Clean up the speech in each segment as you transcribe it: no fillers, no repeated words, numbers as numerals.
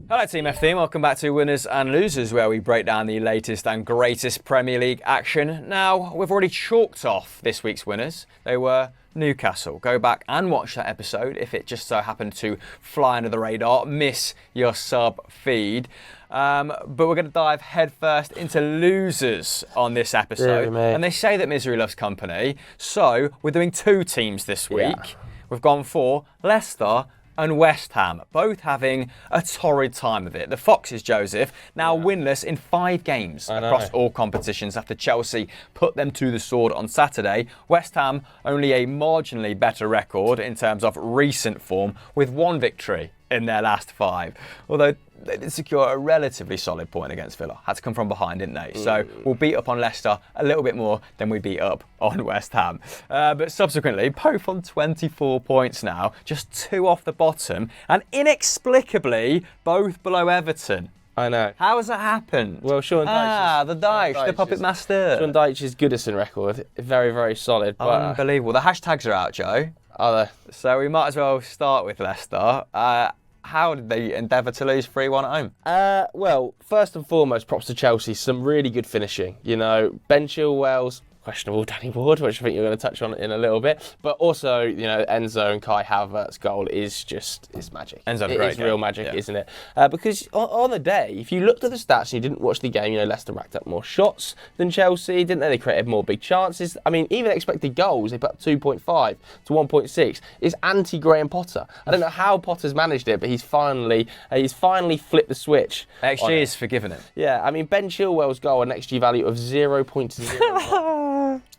Hello Team FT, welcome back to Winners and Losers, where we break down the latest and greatest Premier League action. Now, we've already chalked off this week's winners. They were Newcastle. Go back and watch that episode if it just so happened to fly under the radar, miss your sub feed. But we're going to dive headfirst into losers on this episode. Yeah, and they say that misery loves company, so we're doing two teams this week. Yeah. We've gone for Leicester and West Ham, both having a torrid time of it. The Foxes, Joseph, now winless in 5 games across all competitions after Chelsea put them to the sword on Saturday. West Ham only a marginally better record in terms of recent form, with 1 victory in their last 5. Although they did secure a relatively solid point against Villa. Had to come from behind, didn't they? So we'll beat up on Leicester a little bit more than we beat up on West Ham. But subsequently, both on 24 points now, just 2 off the bottom, and inexplicably, both below Everton. I know. How has that happened? Well, Sean Dyche. The Dyche, the puppet master. Sean Dyche's Goodison record, very, very solid. But, unbelievable. The hashtags are out, Joe. Are they? So we might as well start with Leicester. How did they endeavour to lose 3-1 at home? Well, first and foremost, props to Chelsea. Some really good finishing. You know, Ben Chilwell's questionable Danny Ward, which I think you're going to touch on in a little bit. But also, you know, Enzo and Kai Havertz's goal is magic. Enzo's It's real magic, isn't it? Because on the day, if you looked at the stats and you didn't watch the game, you know, Leicester racked up more shots than Chelsea, didn't they? They created more big chances. I mean, even expected goals, they put up 2.5 to 1.6. It's anti-Graham Potter. I don't know how Potter's managed it, but he's finally flipped the switch. XG is forgiven him. Yeah, I mean, Ben Chilwell's goal, an XG value of 0.0.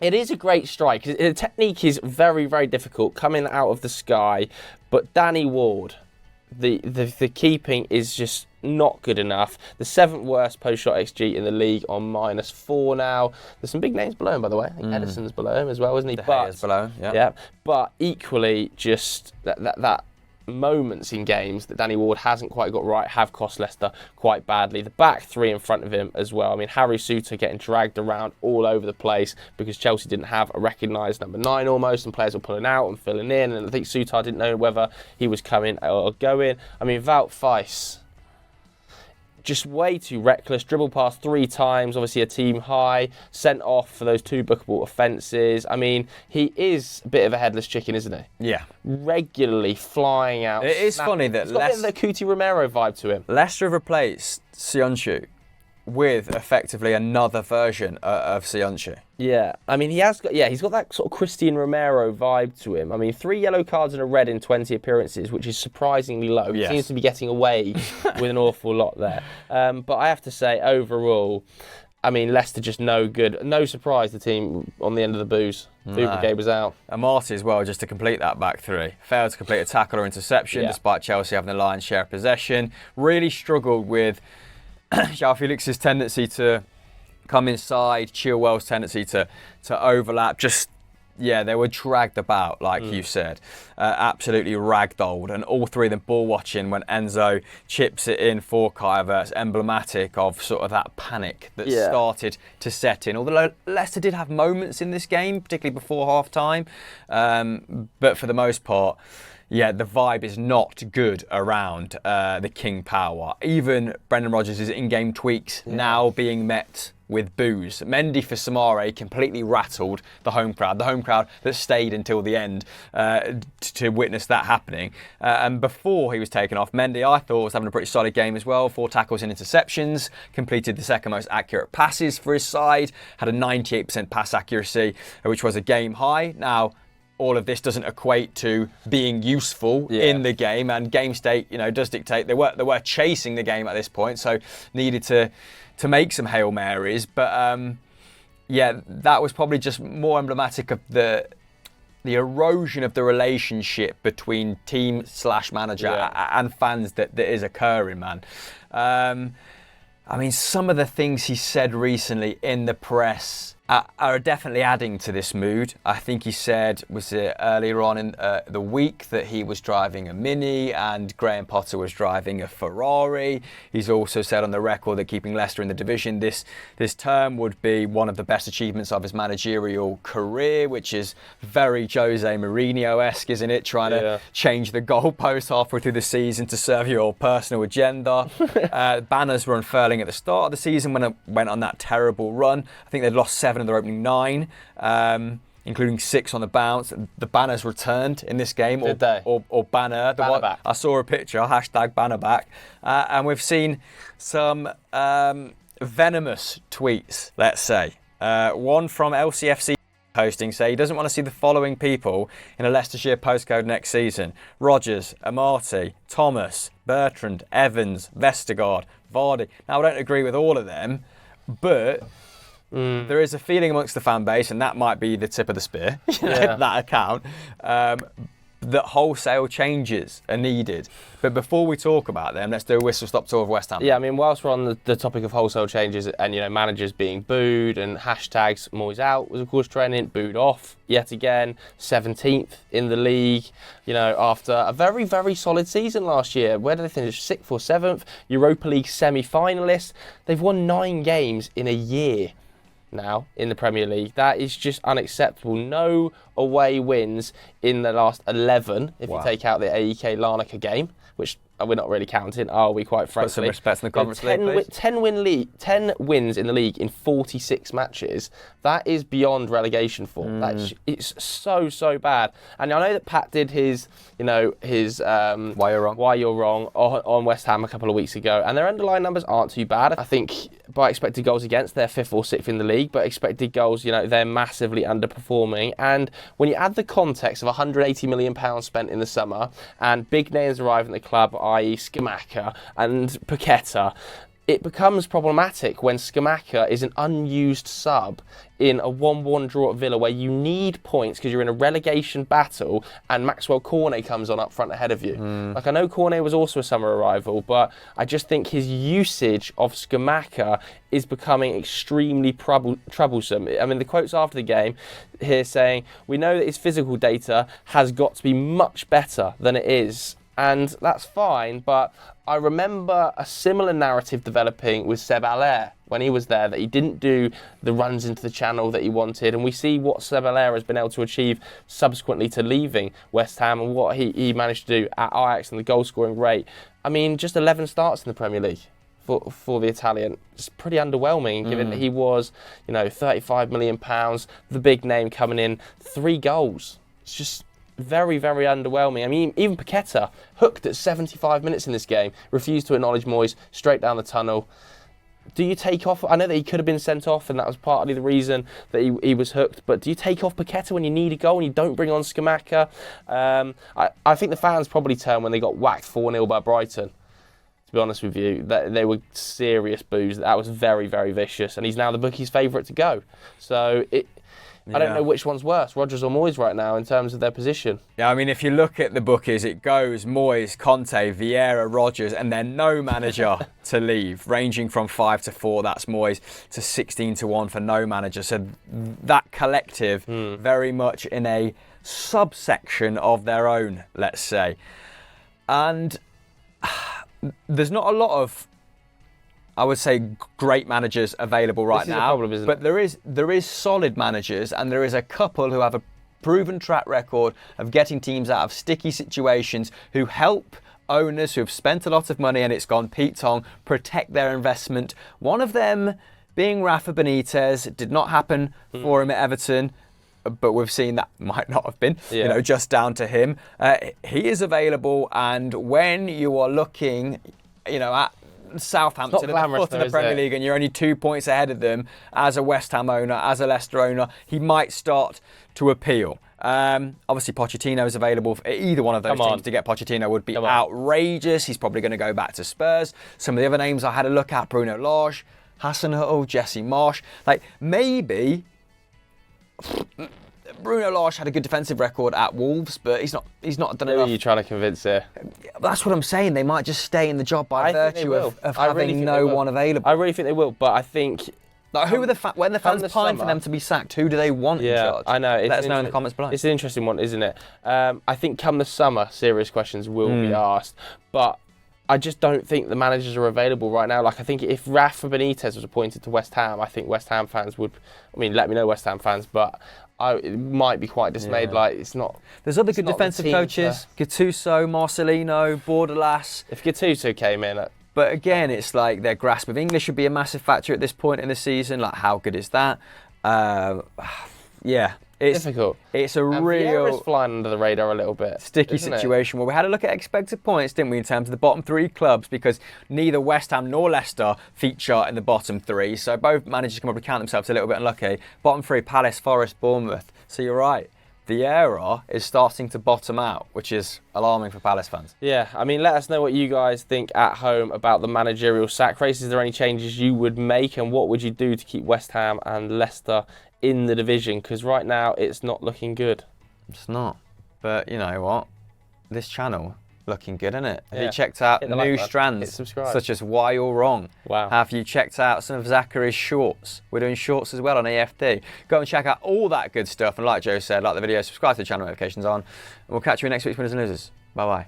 It is a great strike. The technique is very, very difficult coming out of the sky, but Danny Ward, the keeping is just not good enough. The 7th worst post-shot XG in the league on -4 now. There's some big names below him, by the way. I think Edison's below him as well, isn't he? De Gea's below him, yeah. But equally, just that moments in games that Danny Ward hasn't quite got right have cost Leicester quite badly. The back 3 in front of him as well. I mean, Harry Souttar getting dragged around all over the place because Chelsea didn't have a recognised number 9 almost, and players were pulling out and filling in, and I think Souttar didn't know whether he was coming or going. I mean, Wout Faes, just way too reckless, dribble past 3 times, obviously a team high, sent off for those 2 bookable offences. I mean, he is a bit of a headless chicken, isn't he? Yeah. Regularly flying out. It is funny that he's got a bit of the Cuti Romero vibe to him. Leicester have replaced Sionchu with effectively another version of Sionchu. Yeah, I mean, he's got that sort of Christian Romero vibe to him. I mean, 3 yellow cards and a red in 20 appearances, which is surprisingly low. Yes. He seems to be getting away with an awful lot there. But I have to say, overall, I mean, Leicester just no good. No surprise the team on the end of the booze. Brigade was out. Amati as well, just to complete that back 3. Failed to complete a tackle or interception, despite Chelsea having the lion's share of possession. Really struggled with João Felix's tendency to come inside, Chilwell's tendency to overlap. They were dragged about, like you said. Absolutely ragdolled. And all 3 of them ball watching when Enzo chips it in for Kai Havertz, emblematic of sort of that panic that started to set in. Although Leicester did have moments in this game, particularly before half-time. But for the most part, the vibe is not good around the King Power. Even Brendan Rodgers' in-game tweaks now being met with boos. Mendy for Samare completely rattled the home crowd that stayed until the end to witness that happening. And before he was taken off, Mendy, I thought, was having a pretty solid game as well. 4 tackles and interceptions, completed the 2nd most accurate passes for his side, had a 98% pass accuracy, which was a game high. Now, all of this doesn't equate to being useful in the game, and game state, does dictate they were chasing the game at this point, so needed to make some Hail Marys. But that was probably just more emblematic of the erosion of the relationship between team/manager and fans that is occurring, man. I mean, some of the things he said recently in the press are definitely adding to this mood. I think he said, was it earlier on in the week, that he was driving a Mini and Graham Potter was driving a Ferrari. He's also said on the record that keeping Leicester in the division this term would be one of the best achievements of his managerial career, which is very Jose Mourinho-esque, isn't it? Trying to change the goalpost halfway through the season to serve your personal agenda. Banners were unfurling at the start of the season when it went on that terrible run. I think they'd lost 7 of their opening 9, including 6 on the bounce. The Banners returned in this game. Did they? Or Banner. Banner back. I saw a picture, hashtag Banner back. And we've seen some venomous tweets, let's say. One from LCFC posting say he doesn't want to see the following people in a Leicestershire postcode next season: Rodgers, Amati, Thomas, Bertrand, Evans, Vestergaard, Vardy. Now, I don't agree with all of them, but there is a feeling amongst the fan base, and that might be the tip of the spear, that account, that wholesale changes are needed. But before we talk about them, let's do a whistle-stop tour of West Ham. Yeah, I mean, whilst we're on the topic of wholesale changes and, managers being booed and hashtags Moyes out was, of course, trending, booed off yet again, 17th in the league, after a very, very solid season last year. Where did they finish? 6th or 7th? Europa League semi-finalists. They've won 9 games in a year now in the Premier League. That is just unacceptable. No away wins in the last 11, if you take out the AEK Larnaca game, which we're not really counting, are we, quite frankly? Put some respect in the Conference League, please. 10 wins in the league in 46 matches. That is beyond relegation form. It's so bad. And I know that Pat did his Why You're Wrong on West Ham a couple of weeks ago, and their underlying numbers aren't too bad. I think by expected goals against, they're 5th or 6th in the league, but expected goals, they're massively underperforming. And when you add the context of £180 million spent in the summer and big names arriving at the club, i.e. Scamacca and Paqueta, it becomes problematic when Scamacca is an unused sub in a 1-1 draw at Villa where you need points because you're in a relegation battle and Maxwell Cornet comes on up front ahead of you. I know Cornet was also a summer arrival, but I just think his usage of Scamacca is becoming extremely troublesome. I mean, the quotes after the game here saying, "We know that his physical data has got to be much better than it is." And that's fine, but I remember a similar narrative developing with Seb Allaire when he was there, that he didn't do the runs into the channel that he wanted. And we see what Seb Allaire has been able to achieve subsequently to leaving West Ham and what he managed to do at Ajax and the goal-scoring rate. I mean, just 11 starts in the Premier League for the Italian. It's pretty underwhelming, given that he was, £35 million, the big name coming in, 3 goals. It's just very, very underwhelming. I mean, even Paqueta, hooked at 75 minutes in this game, refused to acknowledge Moyes, straight down the tunnel. Do you take off? I know that he could have been sent off, and that was partly the reason that he was hooked, but do you take off Paqueta when you need a goal and you don't bring on Scamacca? I think the fans probably turned when they got whacked 4-0 by Brighton. To be honest with you, they were serious boos. That was very, very vicious, and he's now the bookies' favourite to go. So I don't know which one's worse, Rodgers or Moyes right now in terms of their position. Yeah, I mean, if you look at the bookies, it goes Moyes, Conte, Vieira, Rodgers, and then no manager to leave, ranging from 5 to 4, that's Moyes, to 16 to 1 for no manager. So that collective very much in a subsection of their own, let's say. And there's not a lot of, I would say, great managers available right now. Problem, isn't it? There is solid managers, and there is a couple who have a proven track record of getting teams out of sticky situations, who help owners who have spent a lot of money and it's gone Pete Tong protect their investment. One of them being Rafa Benitez. It did not happen for him at Everton, but we've seen that might not have been, just down to him. He is available, and when you are looking, at Southampton at the foot of the Premier League and you're only 2 points ahead of them, as a West Ham owner, as a Leicester owner, he might start to appeal. Obviously Pochettino is available for either one of those teams. To get Pochettino would be outrageous. He's probably going to go back to Spurs. Some of the other names I had a look at: Bruno Lage, Hassan Huttel, Jesse Marsh. Maybe Bruno Lage had a good defensive record at Wolves, but he's not done enough. Who are you trying to convince here? That's what I'm saying. They might just stay in the job by virtue of having no one available. I really think they will, but I think Like, who are when the fans pine for them to be sacked? Who do they want in charge? I know. Let us know in the comments below. It's an interesting one, isn't it? I think come the summer, serious questions will be asked, but I just don't think the managers are available right now. Like, I think if Rafa Benitez was appointed to West Ham, I think West Ham fans would. I mean, let me know, West Ham fans, but I might be quite dismayed. Yeah. Like, it's not. There's other good defensive coaches: Gattuso, Marcelino, Bordalas. If Gattuso came in, but again, it's like their grasp of English would be a massive factor at this point in the season. Like, how good is that? Yeah. It's difficult. It's a and real Vieira's flying under the radar a little bit. Sticky situation. Well, we had a look at expected points, didn't we, in terms of the bottom 3 clubs, because neither West Ham nor Leicester feature in the bottom 3. So both managers can probably count themselves a little bit unlucky. Bottom 3: Palace, Forest, Bournemouth. So you're right. Vieira is starting to bottom out, which is alarming for Palace fans. Yeah, I mean, let us know what you guys think at home about the managerial sack race. Is there any changes you would make, and what would you do to keep West Ham and Leicester in the division? Because right now it's not looking good. It's not. But you know what? This channel looking good, isn't it? Have Yeah. you checked out Hit the new like button. strands, Hit subscribe. such as Why You're Wrong? Wow. Have you checked out some of Zachary's shorts? We're doing shorts as well on EFD. Go and check out all that good stuff. And like Joe said, like the video, subscribe to the channel, notifications on. And we'll catch you in next week's Winners and Losers. Bye-bye.